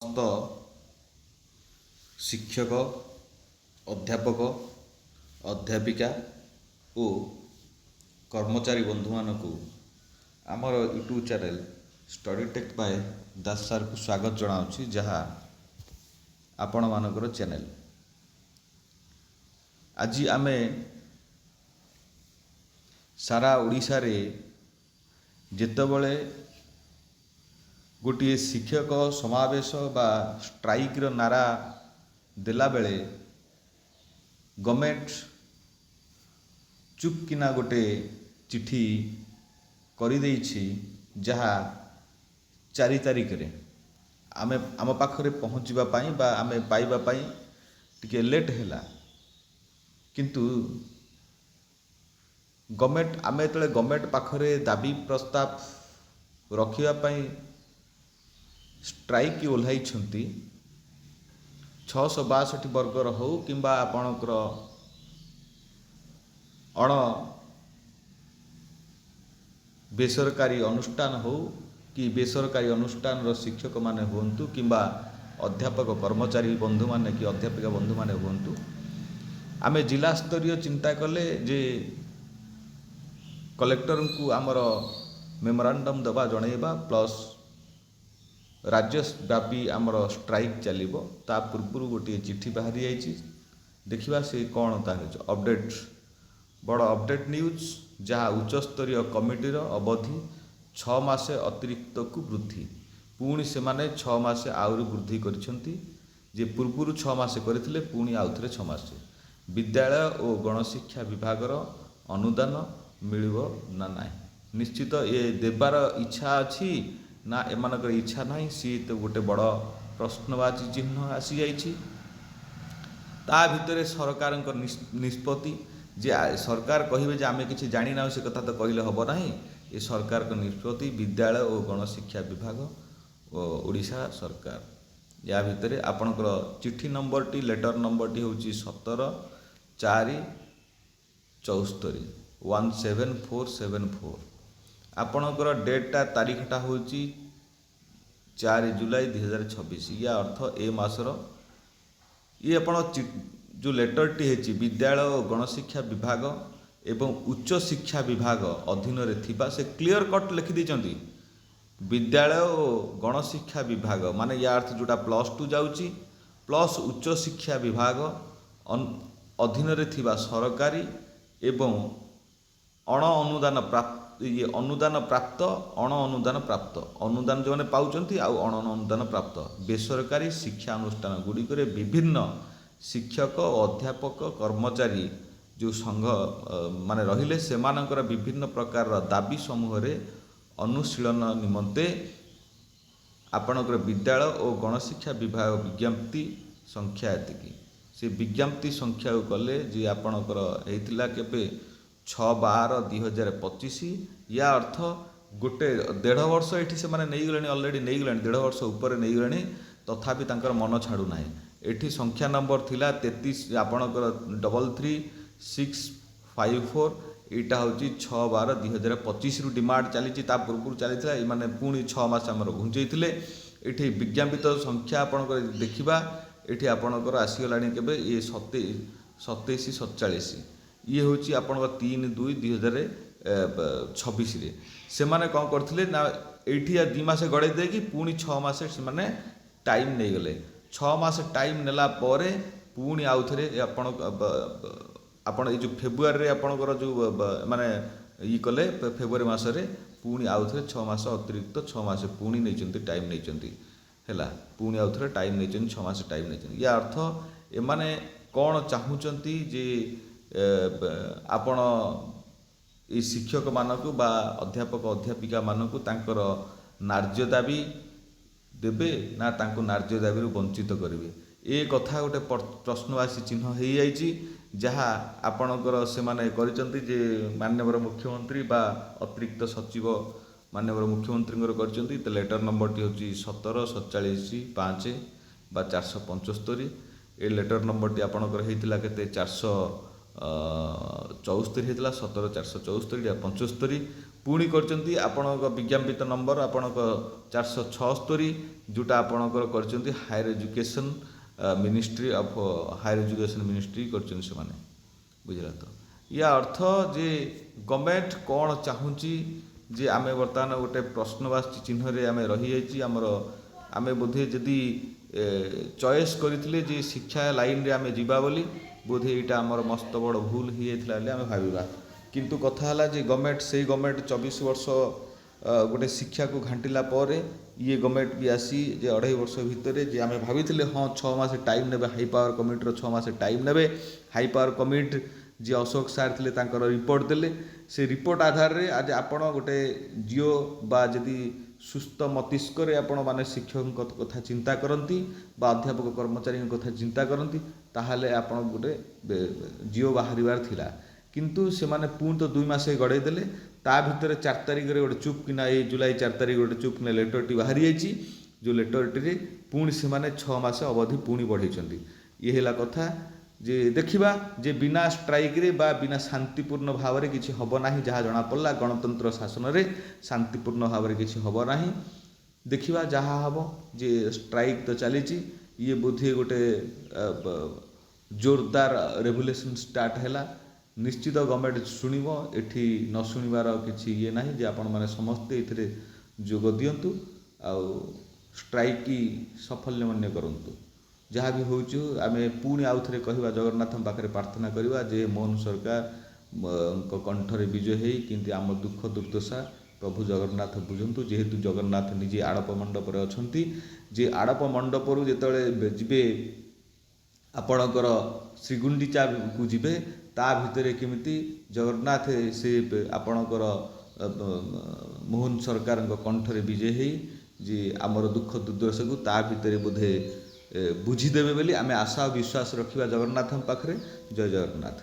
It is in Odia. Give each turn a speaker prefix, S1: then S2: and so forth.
S1: ସମସ୍ତ ଶିକ୍ଷକ, ଅଧ୍ୟାପକ, ଅଧ୍ୟାପିକା ଓ କର୍ମଚାରୀ ବନ୍ଧୁମାନଙ୍କୁ ଆମର YouTube channel study tech by Das ସାର୍କୁ ସ୍ୱାଗତ ଜଣାଉଛି, ଯାହା ଆପଣମାନଙ୍କର ଚ୍ୟାନେଲ୍। ଆଜି ଆମେ ସାରା ଓଡ଼ିଶାରେ ଯେତେବେଳେ ଗୋଟିଏ ଶିକ୍ଷକ ସମାବେଶ ବା ଷ୍ଟ୍ରାଇକ୍ର ନାରା ଦେଲାବେଳେ ଗଭର୍ଣ୍ଣମେଣ୍ଟ ଚୁପ୍ କିନା ଗୋଟେ ଚିଠି କରିଦେଇଛି, ଯାହା 4 ତାରିଖରେ ଆମ ପାଖରେ ପହଞ୍ଚିବା ପାଇଁ ବା ଆମେ ପାଇବା ପାଇଁ ଟିକେ ଲେଟ୍ ହେଲା। କିନ୍ତୁ ଆମେ ଯେତେବେଳେ ଗଭର୍ଣ୍ଣମେଣ୍ଟ ପାଖରେ ଦାବି ପ୍ରସ୍ତାବ ରଖିବା ପାଇଁ ଷ୍ଟ୍ରାଇକ୍ ଓହ୍ଲାଇଛନ୍ତି, 662 ବର୍ଗର ହେଉ କିମ୍ବା ଆପଣଙ୍କର ଅଣ ବେସରକାରୀ ଅନୁଷ୍ଠାନ ହେଉ କି ବେସରକାରୀ ଅନୁଷ୍ଠାନର ଶିକ୍ଷକମାନେ ହୁଅନ୍ତୁ କିମ୍ବା ଅଧ୍ୟାପକ କର୍ମଚାରୀ ବନ୍ଧୁମାନେ କି ଅଧ୍ୟାପିକା ବନ୍ଧୁମାନେ ହୁଅନ୍ତୁ, ଆମେ ଜିଲ୍ଲା ସ୍ତରୀୟ ଚିନ୍ତା କଲେ ଯେ କଲେକ୍ଟରଙ୍କୁ ଆମର ମେମୋରାଣ୍ଡମ୍ ଦେବା ଜଣାଇବା ପ୍ଲସ୍ ରାଜ୍ୟବ୍ୟାପୀ ଆମର ଷ୍ଟ୍ରାଇକ୍ ଚାଲିବ। ତା ପୂର୍ବରୁ ଗୋଟିଏ ଚିଠି ବାହାରି ଯାଇଛି, ଦେଖିବା ସେ କ'ଣ ତା ଅପଡ଼େଟ୍, ବଡ଼ ଅପଡ଼େଟ୍ ନ୍ୟୁଜ୍, ଯାହା ଉଚ୍ଚସ୍ତରୀୟ କମିଟିର ଅବଧି 6 ମାସ ଅତିରିକ୍ତକୁ ବୃଦ୍ଧି। ପୁଣି ସେମାନେ 6 ମାସ ଆହୁରି ବୃଦ୍ଧି କରିଛନ୍ତି, ଯେ ପୂର୍ବରୁ 6 ମାସ କରିଥିଲେ ପୁଣି ଆଉଥରେ 6 ମାସ। ବିଦ୍ୟାଳୟ ଓ ଗଣଶିକ୍ଷା ବିଭାଗର ଅନୁଦାନ ମିଳିବ ନା ନାହିଁ? ନିଶ୍ଚିତ ଏ ଦେବାର ଇଚ୍ଛା ଅଛି ନା ଏମାନଙ୍କର ଇଚ୍ଛା ନାହିଁ, ସିଏ ତ ଗୋଟେ ବଡ଼ ପ୍ରଶ୍ନବାଚୀ ଚିହ୍ନ ଆସିଯାଇଛି। ତା ଭିତରେ ସରକାରଙ୍କ ନିଷ୍ପତ୍ତି, ଯେ ସରକାର କହିବେ ଯେ ଆମେ କିଛି ଜାଣିନାହୁଁ, ସେ କଥା ତ କହିଲେ ହେବ ନାହିଁ। ଏ ସରକାରଙ୍କ ନିଷ୍ପତ୍ତି, ବିଦ୍ୟାଳୟ ଓ ଗଣଶିକ୍ଷା ବିଭାଗ ଓ ଓଡ଼ିଶା ସରକାର। ୟା ଭିତରେ ଆପଣଙ୍କର ଚିଠି ନମ୍ବରଟି, ଲେଟର ନମ୍ବରଟି ହେଉଛି 17/4/74 17474। ଆପଣଙ୍କର ଡେଟ୍ଟା, ତାରିଖଟା ହେଉଛି 4 ଜୁଲାଇ 2026। ୟା ଅର୍ଥ ଏ ମାସର ଆପଣ ଯେଉଁ ଲେଟରଟି ହେଇଛି ବିଦ୍ୟାଳୟ ଓ ଗଣଶିକ୍ଷା ବିଭାଗ ଏବଂ ଉଚ୍ଚଶିକ୍ଷା ବିଭାଗ ଅଧୀନରେ ଥିବା, ସେ କ୍ଲିଅର କଟ୍ ଲେଖିଦେଇଛନ୍ତି ବିଦ୍ୟାଳୟ ଓ ଗଣଶିକ୍ଷା ବିଭାଗ, ମାନେ ୟା ଅର୍ଥ ଯେଉଁଟା +2 ଯାଉଛି ପ୍ଲସ୍ ଉଚ୍ଚଶିକ୍ଷା ବିଭାଗ ଅଧୀନରେ ଥିବା ସରକାରୀ ଏବଂ ଅଣ ଅନୁଦାନ ପ୍ରାପ୍ତ ଅଣ ଅନୁଦାନ ପ୍ରାପ୍ତ, ଅନୁଦାନ ଯେଉଁମାନେ ପାଉଛନ୍ତି ଆଉ ଅଣ ଅନୁଦାନ ପ୍ରାପ୍ତ ବେସରକାରୀ ଶିକ୍ଷା ଅନୁଷ୍ଠାନ ଗୁଡ଼ିକରେ ବିଭିନ୍ନ ଶିକ୍ଷକ ଓ ଅଧ୍ୟାପକ କର୍ମଚାରୀ ଯେଉଁ ସଂଘ ମାନେ ରହିଲେ, ସେମାନଙ୍କର ବିଭିନ୍ନ ପ୍ରକାରର ଦାବି ସମୂହରେ ଅନୁଶୀଳନ ନିମନ୍ତେ ଆପଣଙ୍କର ବିଦ୍ୟାଳୟ ଓ ଗଣଶିକ୍ଷା ବିଭାଗ ବିଜ୍ଞପ୍ତି ସଂଖ୍ୟା ଏତିକି। ସେ ବିଜ୍ଞପ୍ତି ସଂଖ୍ୟାକୁ କଲେ ଯେ ଆପଣଙ୍କର ହେଇଥିଲା କେବେ 6/12/2025। ୟା ଅର୍ଥ ଗୋଟେ 1.5 ବର୍ଷ ଏଠି ସେମାନେ ନେଇଗଲେଣି, ଅଲରେଡ଼ି ନେଇଗଲେଣି, 1.5 ବର୍ଷ ଉପରେ ନେଇଗଲେଣି, ତଥାପି ତାଙ୍କର ମନ ଛାଡ଼ୁନାହିଁ। ଏଠି ସଂଖ୍ୟା ନମ୍ବର ଥିଲା 33, ଆପଣଙ୍କର 33654। ଏଇଟା ହେଉଛି 6/12/2025ରୁ ଡିମାଣ୍ଡ ଚାଲିଛି, ତା ପୂର୍ବରୁ ଚାଲିଥିଲା, ଏମାନେ ପୁଣି 6 ମାସ ଆମର ଘୁଞ୍ଚେଇଥିଲେ। ଏଠି ବିଜ୍ଞାପିତ ସଂଖ୍ୟା ଆପଣଙ୍କର ଦେଖିବା, ଏଠି ଆପଣଙ୍କର ଆସିଗଲାଣି କେବେ ଏ 2747। ଇଏ ହେଉଛି ଆପଣଙ୍କ 3/2/2026ରେ। ସେମାନେ କ'ଣ କରିଥିଲେ ନା, ଏଇଠି 2 ମାସ ଗଡ଼େଇ ଦେଇକି ପୁଣି 6 ମାସ ସେମାନେ ଟାଇମ୍ ନେଇଗଲେ। 6 ମାସ ଟାଇମ୍ ନେଲା ପରେ ପୁଣି ଆଉଥରେ ଆପଣ ଏଇ ଯେଉଁ ଫେବୃଆରୀରେ ଆପଣଙ୍କର ଯେଉଁ ମାନେ କଲେ, ଫେବୃଆରୀ ମାସରେ ପୁଣି ଆଉଥରେ 6 ମାସ ଅତିରିକ୍ତ 6 ମାସ ପୁଣି ନେଇଛନ୍ତି, ଟାଇମ୍ ନେଇଛନ୍ତି ହେଲା, ପୁଣି ଆଉଥରେ ଟାଇମ୍ ନେଇଛନ୍ତି, 6 ମାସ ଟାଇମ୍ ନେଇଛନ୍ତି। ୟା ଅର୍ଥ ଏମାନେ କ'ଣ ଚାହୁଁଛନ୍ତି ଯେ ଆପଣ ଏଇ ଶିକ୍ଷକମାନଙ୍କୁ ବା ଅଧ୍ୟାପକ ଅଧ୍ୟାପିକାମାନଙ୍କୁ ତାଙ୍କର ନ୍ୟାଯ୍ୟ ଦାବି ଦେବେ ନା ତାଙ୍କୁ ନ୍ୟାଯ୍ୟ ଦାବିରୁ ବଞ୍ଚିତ କରିବେ? ଏ କଥା ଗୋଟେ ପ୍ରଶ୍ନବାଚୀ ଚିହ୍ନ ହେଇଯାଇଛି, ଯାହା ଆପଣଙ୍କର ସେମାନେ କରିଛନ୍ତି ଯେ ମାନ୍ୟବର ମୁଖ୍ୟମନ୍ତ୍ରୀ ବା ଅତିରିକ୍ତ ସଚିବ ମାନ୍ୟବର ମୁଖ୍ୟମନ୍ତ୍ରୀଙ୍କର କରିଛନ୍ତି। ତ ଲେଟର ନମ୍ବରଟି ହେଉଛି 17/47/475। ଏ ଲେଟର ନମ୍ବରଟି ଆପଣଙ୍କର ହେଇଥିଲା କେତେ 464 ହେଇଥିଲା, 17/474 75 पुणी करचंती आपणक विज्ञापित नंबर आपणक 476 जोटा आपणकर करचंती higher education ministry of higher education ministry करचंती से माने बुझला तो या अर्थ जे गवर्नमेंट कौन चाहूँगी जे आमे वर्तमान गोटे प्रश्नवाची चिन्ह रे आमे रही जाइए आमर आमे बोधे जदि चॉइस करथिले जे शिक्षा लाइन रे आमे जीवा बोली बोधे एटा आमर मस्त बड़ भूल ही जाइथिला बोली आमे भाबिबा किंतु कथा हला जे गवर्नमेंट से गवर्नमेंट 24 वर्ष गोटे शिक्षा को घाटिला पर ये गवर्नमेंट भी आसी जे 2.5 वर्ष भितर जे आमे भाबिथिले हाँ 6 मास टाइम नेबे हाई पावर कमिटी 6 मास टाइम नेबे हाई पावर कमिटी जी अशोक सार थे रिपोर्ट देले से रिपोर्ट आधार रे आज आपण गोटे जियो बा जदि सुस्थ मस्तिष्क आपण माने शिक्षक कथा चिंता करती बा अध्यापक कर्मचारी कथा चिंता करती ताहले आपण गोटे जियो बाहर थिला किंतु से माने पुणी तो 2 मास गड़े देले ता भितर 4 तारिख रे गोटे चुप किना ए जुलाई 4 तारिख गोटे चुप किना लेटर टी बाहरी जाइए जो लेटर टी पुणी से माने 6 मास अवधि पुणी बढ़ाई ये है कथा जे देखिबा जे बिना स्ट्राइक रे बा बिना शांतिपूर्ण भाव रे किछि हबो नाही जहाँ जना पड़ला गणतंत्र शासन रे शांतिपूर्ण भाव रे किछि हबो नाही देखिबा जहाँ हबो जे स्ट्राइक तो चली ये बोधे गोटे जोरदार रेवोल्यूशन स्टार्ट हैला निश्चित गवर्नमेंट शुणिबो एठी न शुणिबार किछि ये नाही जे आपण माने समस्ते एथिरे जोग दियंतु आ स्ट्राइक की सफल मान्य करंतु जहाँ भी होचु आमे पुणी आउ थे कहवा जगन्नाथ पाखे प्रार्थना करवा जे मोहन सरकार कंठरे विजय है किंतु आम दुख दुर्दशा प्रभु जगन्नाथ बुझंतु जेहेतु जगन्नाथ निजे आड़प मंडप अच्छी जे आड़प मंडपरू जिते जीवे आपणकर श्रीगुंडीचा को जीवे ता भितर केमिति जगन्नाथ से आपणकर मोहन सरकार कंठरे विजय है जे आमर दुख दुर्दशा को ता भितर बोधे बुझीदेवे बोली आमे आशा और विश्वास रखिबा जगन्नाथ पाखरे। जय जगन्नाथ।